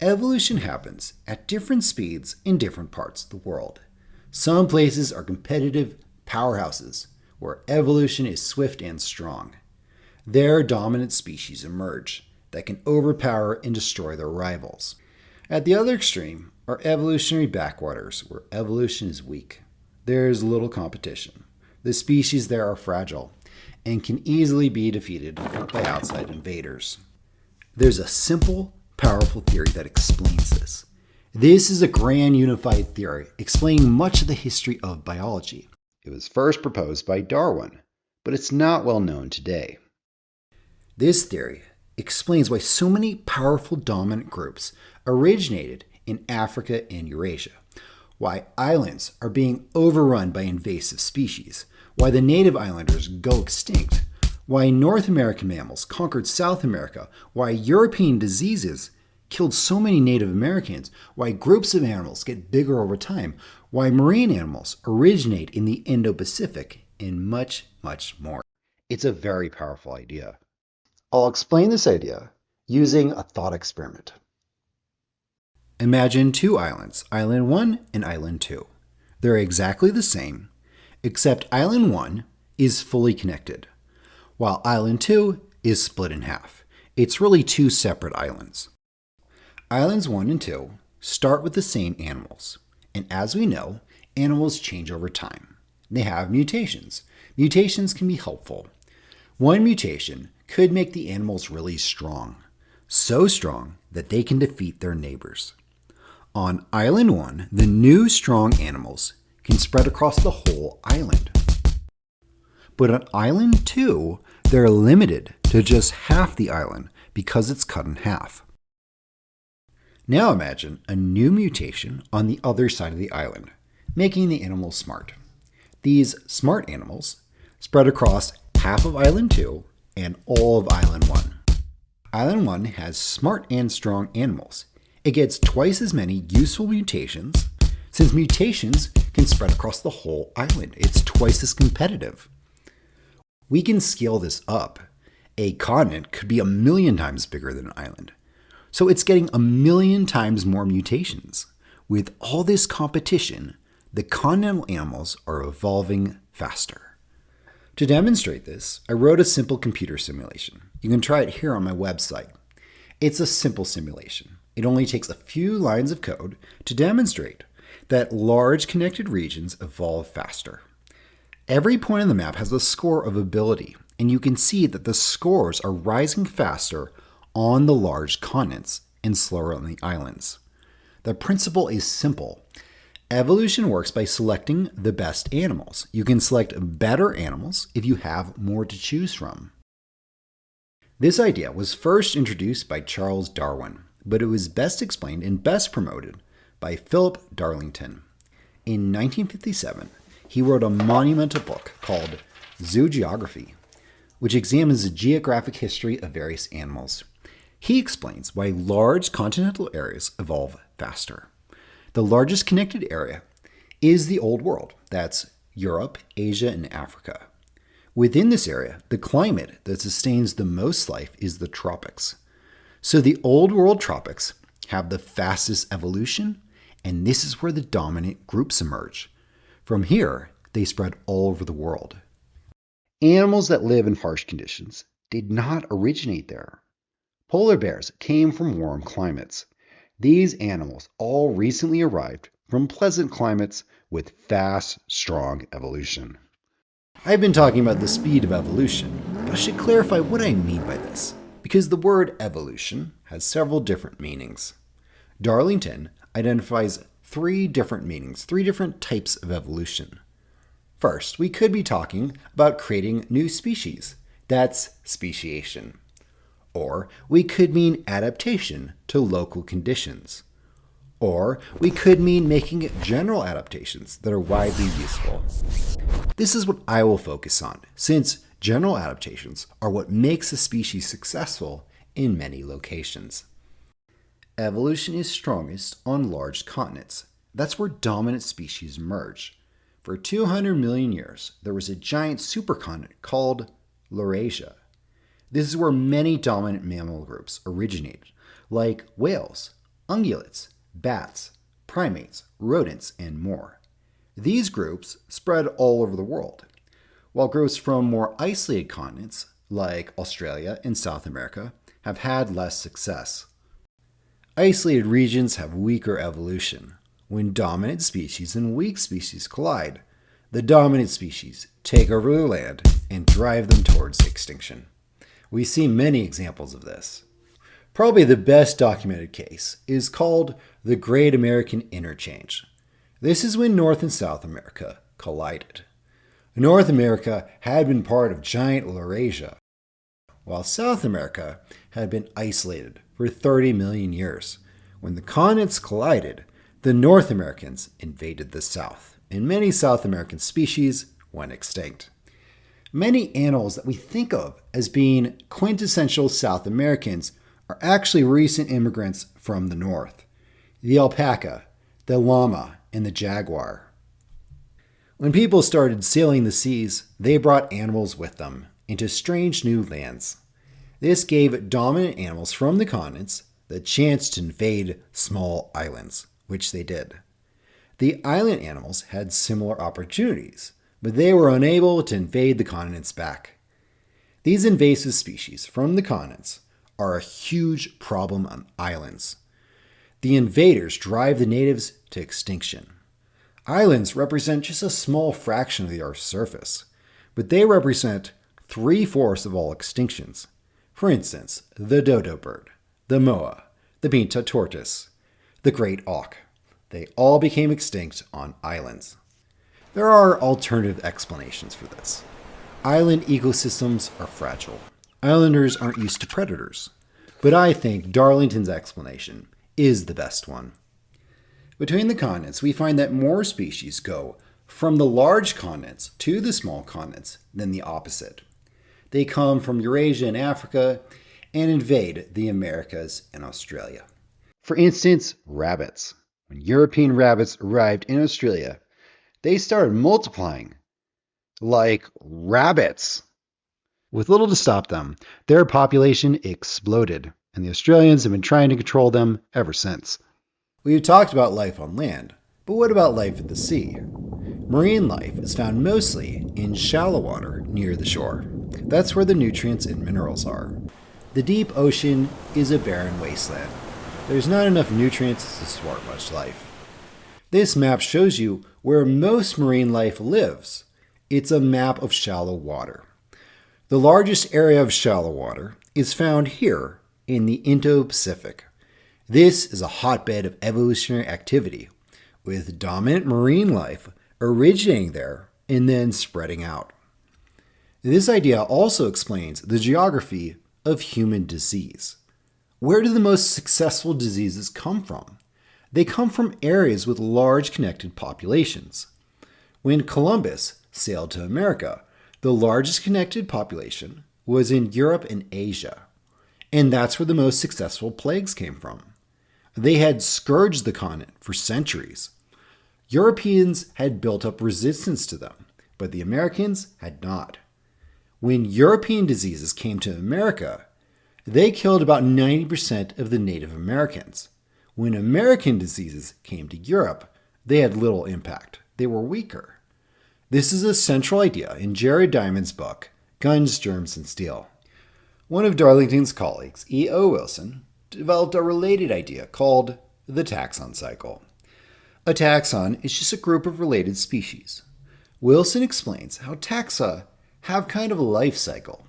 Evolution happens at different speeds in different parts of the world. Some places are competitive powerhouses where evolution is swift and strong. There, dominant species emerge that can overpower and destroy their rivals. At the other extreme are evolutionary backwaters where evolution is weak. There is little competition. The species there are fragile and can easily be defeated by outside invaders. There's a simple, powerful theory that explains this. This is a grand unified theory explaining much of the history of biology. It was first proposed by Darwin, but it's not well known today. This theory explains why so many powerful dominant groups originated in Africa and Eurasia, why islands are being overrun by invasive species, why the native islanders go extinct, why North American mammals conquered South America, why European diseases killed so many Native Americans, why groups of animals get bigger over time, why marine animals originate in the Indo-Pacific, and much, much more. It's a very powerful idea. I'll explain this idea using a thought experiment. Imagine two islands, Island 1 and Island 2. They're exactly the same, except Island 1 is fully connected, while Island 2 is split in half. It's really two separate islands. Islands 1 and 2 start with the same animals, and as we know, animals change over time. They have mutations. Mutations can be helpful. One mutation could make the animals really strong, so strong that they can defeat their neighbors. On Island 1, the new strong animals can spread across the whole island. But on Island 2, they're limited to just half the island because it's cut in half. Now imagine a new mutation on the other side of the island, making the animals smart. These smart animals spread across half of Island 2 and all of Island 1. Island 1 has smart and strong animals. It gets twice as many useful mutations, since mutations can spread across the whole island. It's twice as competitive. We can scale this up. A continent could be 1,000,000 times bigger than an island. So it's getting 1,000,000 times more mutations. With all this competition, the continental animals are evolving faster. To demonstrate this, I wrote a simple computer simulation. You can try it here on my website. It's a simple simulation. It only takes a few lines of code to demonstrate that large connected regions evolve faster. Every point on the map has a score of ability, and you can see that the scores are rising faster on the large continents and slower on the islands. The principle is simple. Evolution works by selecting the best animals. You can select better animals if you have more to choose from. This idea was first introduced by Charles Darwin, but it was best explained and best promoted by Philip Darlington. In 1957, he wrote a monumental book called Zoogeography, which examines the geographic history of various animals. He explains why large continental areas evolve faster. The largest connected area is the Old World. That's Europe, Asia, and Africa. Within this area, the climate that sustains the most life is the tropics. So the Old World tropics have the fastest evolution, and this is where the dominant groups emerge. From here, they spread all over the world. Animals that live in harsh conditions did not originate there. Polar bears came from warm climates. These animals all recently arrived from pleasant climates with fast, strong evolution. I've been talking about the speed of evolution, but I should clarify what I mean by this, because the word evolution has several different meanings. Darlington identifies three different meanings, three different types of evolution. First, we could be talking about creating new species. That's speciation. Or we could mean adaptation to local conditions. Or we could mean making general adaptations that are widely useful. This is what I will focus on, since general adaptations are what makes a species successful in many locations. Evolution is strongest on large continents. That's where dominant species emerge. For 200 million years, there was a giant supercontinent called Laurasia. This is where many dominant mammal groups originated, like whales, ungulates, bats, primates, rodents, and more. These groups spread all over the world, while groups from more isolated continents, like Australia and South America, have had less success. Isolated regions have weaker evolution. When dominant species and weak species collide, the dominant species take over their land and drive them towards extinction. We see many examples of this. Probably the best documented case is called the Great American Interchange. This is when North and South America collided. North America had been part of giant Laurasia, while South America had been isolated for 30 million years. When the continents collided, the North Americans invaded the South, and many South American species went extinct. Many animals that we think of as being quintessential South Americans are actually recent immigrants from the North. The alpaca, the llama, and the jaguar. When people started sailing the seas, they brought animals with them into strange new lands. This gave dominant animals from the continents the chance to invade small islands, which they did. The island animals had similar opportunities, but they were unable to invade the continents back. These invasive species from the continents are a huge problem on islands. The invaders drive the natives to extinction. Islands represent just a small fraction of the Earth's surface, but they represent 3/4 of all extinctions. For instance, the dodo bird, the moa, the pinta tortoise, the great auk. They all became extinct on islands. There are alternative explanations for this. Island ecosystems are fragile. Islanders aren't used to predators. But I think Darlington's explanation is the best one. Between the continents, we find that more species go from the large continents to the small continents than the opposite. They come from Eurasia and Africa and invade the Americas and Australia. For instance, rabbits. When European rabbits arrived in Australia, they started multiplying like rabbits. With little to stop them, their population exploded, and the Australians have been trying to control them ever since. We've talked about life on land, but what about life at the sea? Marine life is found mostly in shallow water near the shore. That's where the nutrients and minerals are. The deep ocean is a barren wasteland. There's not enough nutrients to support much life. This map shows you where most marine life lives. It's a map of shallow water. The largest area of shallow water is found here in the Indo-Pacific. This is a hotbed of evolutionary activity, with dominant marine life originating there and then spreading out. This idea also explains the geography of human disease. Where do the most successful diseases come from? They come from areas with large connected populations. When Columbus sailed to America, the largest connected population was in Europe and Asia, and that's where the most successful plagues came from. They had scourged the continent for centuries. Europeans had built up resistance to them, but the Americans had not. When European diseases came to America, they killed about 90% of the Native Americans. When American diseases came to Europe, they had little impact. They were weaker. This is a central idea in Jared Diamond's book, Guns, Germs, and Steel. One of Darlington's colleagues, E.O. Wilson, developed a related idea called the taxon cycle. A taxon is just a group of related species. Wilson explains how taxa have kind of a life cycle.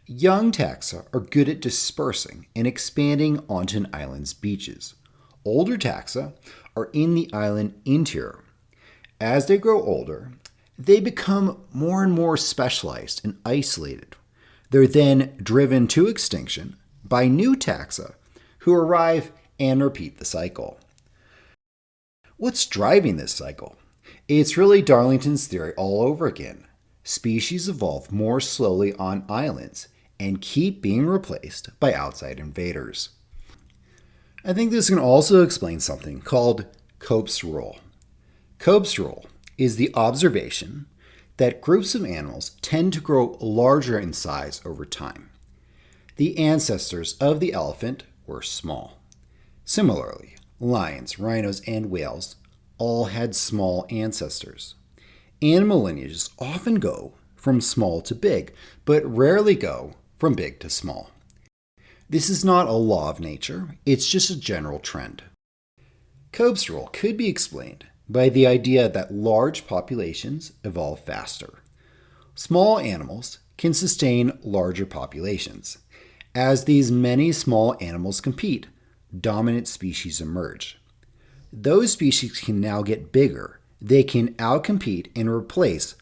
Young taxa are good at dispersing and expanding onto an island's beaches. Older taxa are in the island interior. As they grow older, they become more and more specialized and isolated. They're then driven to extinction by new taxa who arrive and repeat the cycle. What's driving this cycle? It's really Darlington's theory all over again. Species evolve more slowly on islands and keep being replaced by outside invaders. I think this can also explain something called Cope's rule. Cope's rule is the observation that groups of animals tend to grow larger in size over time. The ancestors of the elephant were small. Similarly, lions, rhinos, and whales all had small ancestors. Animal lineages often go from small to big, but rarely go from big to small. This is not a law of nature, it's just a general trend. Cope's rule could be explained by the idea that large populations evolve faster. Small animals can sustain larger populations. As these many small animals compete, dominant species emerge. Those species can now get bigger. They can outcompete and replace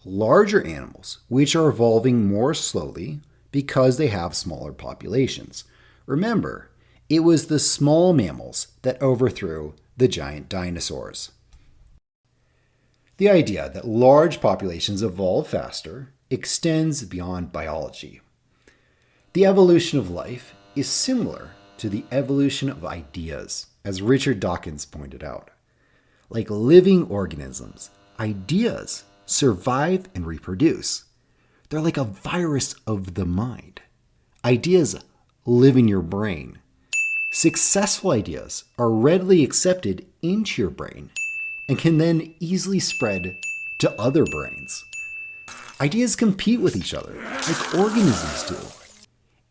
larger animals, which are evolving more slowly because they have smaller populations. Remember, it was the small mammals that overthrew the giant dinosaurs. The idea that large populations evolve faster extends beyond biology. The evolution of life is similar to the evolution of ideas, as Richard Dawkins pointed out. Like living organisms, ideas survive and reproduce. They're like a virus of the mind. Ideas live in your brain. Successful ideas are readily accepted into your brain and can then easily spread to other brains. Ideas compete with each other, like organisms do.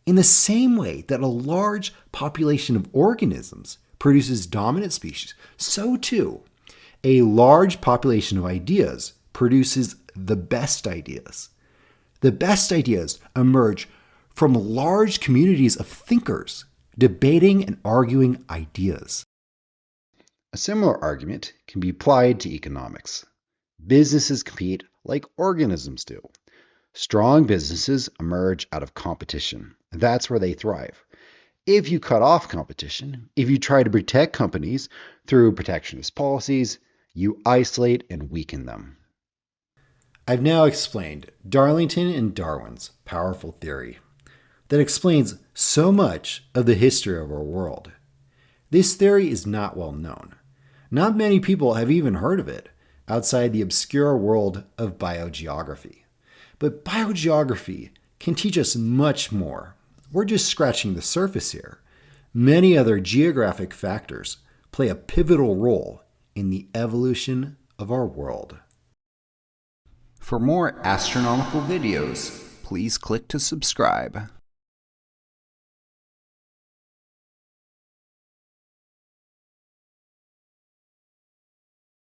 In the same way that a large population of organisms produces dominant species, so too, a large population of ideas produces the best ideas. The best ideas emerge from large communities of thinkers debating and arguing ideas. A similar argument can be applied to economics. Businesses compete like organisms do. Strong businesses emerge out of competition. That's where they thrive. If you cut off competition, if you try to protect companies through protectionist policies, you isolate and weaken them. I've now explained Darlington and Darwin's powerful theory that explains so much of the history of our world. This theory is not well known. Not many people have even heard of it outside the obscure world of biogeography. But biogeography can teach us much more. We're just scratching the surface here. Many other geographic factors play a pivotal role in the evolution of our world. For more astronomical videos, please click to subscribe.